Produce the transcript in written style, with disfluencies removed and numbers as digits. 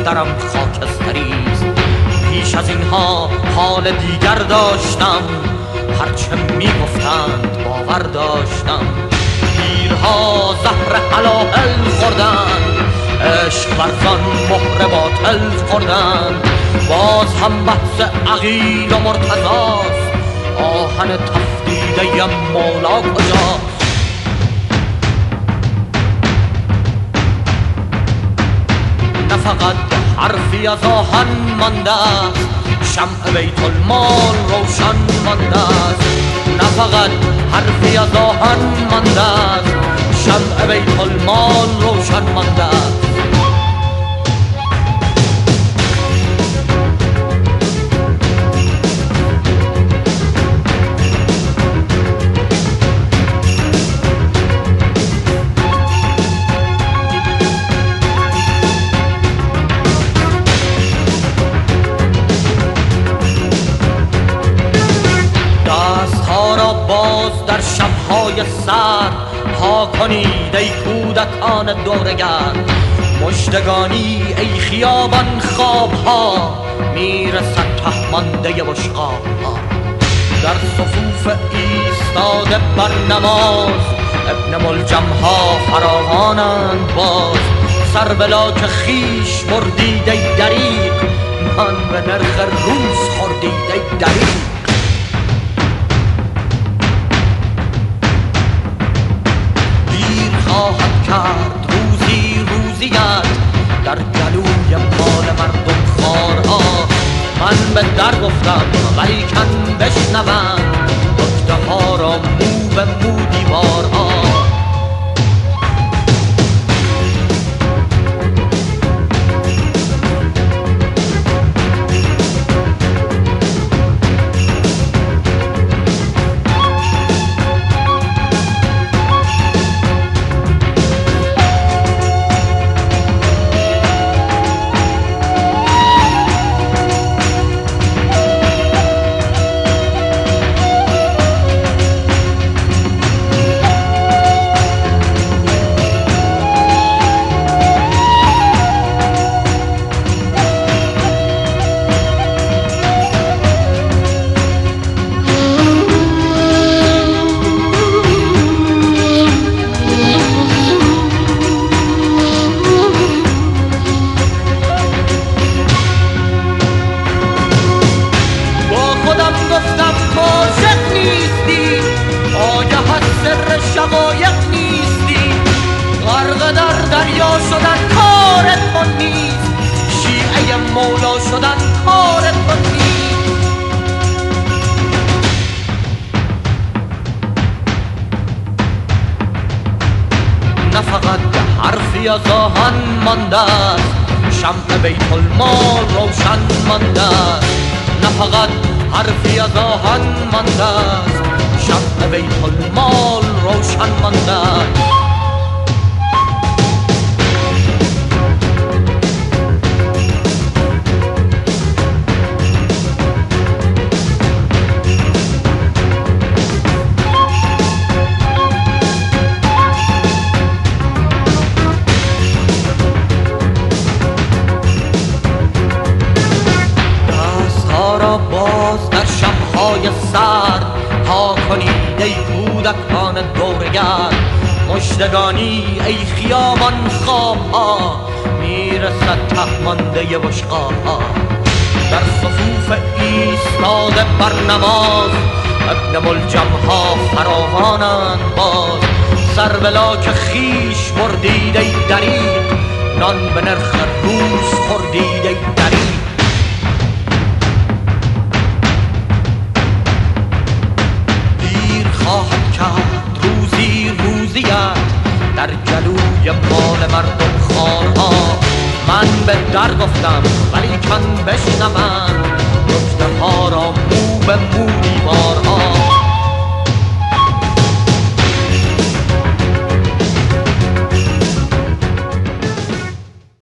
دفترم خاکستریست. پیش از اینها حال دیگر داشتم، هرچه میگفتند باور داشتم. پیرها زهر هلاهل خوردند، عشق ورزان مهر باطل خوردند. باز هم بحث عقیل و مرتضاست، آهن تفدیده مولا کجاست؟ نه فقط حرفی از آهن مانده است، شمع بیت المال روشن مانده است. نه فقط حرفی از آهن مانده است، شمع بیت المال روشن مانده است. باز در شب‌های سرد ها کنید ای کودکان دورگرد. مژدگانی ای خیابان خواب‌ها، میرسد ته مانده بشقاب‌ها. در صفوف ایستاده بر نماز، ابن ملجم‌ها فراوانند باز. سر بلا که خیش بردید ای دریغ، من به نرخ روز خوردید ای دریغ. خواهد کرد روزی روزیت در گلوی مال مردم خارها. من به در گفتم ولیکن بشنوند، نکته ها را مو به مو دیوارها. شقایق نیستی، غرق در دریا شدن کار تو نیست، شیعه مولا شدن کار تو نیست. نه فقط حرفی از آهن مانده است، شمع بیت المال روشن مانده است. نه فقط حرفی از آهن مانده است، شمع بیت المال روشن مانده است. دستها را باز در شب‌های سرد ها کنید ای کودکان دورگرد. مژدگانی ای خیابان خواب‌ها، میرسد ته مانده بشقاب‌ها. در صفوف ایستاده بر نماز، ابن ملجم‌ها فراوانند باز. سر بلا که خیش بردید ای دریغ، نان به نرخ روز خوردید ای دریغ. خواهد کرد روزی روزیت در گلوی مال مردم خارها. من به در گفتم ولیکن بشنوند، نکته ها را مو به مو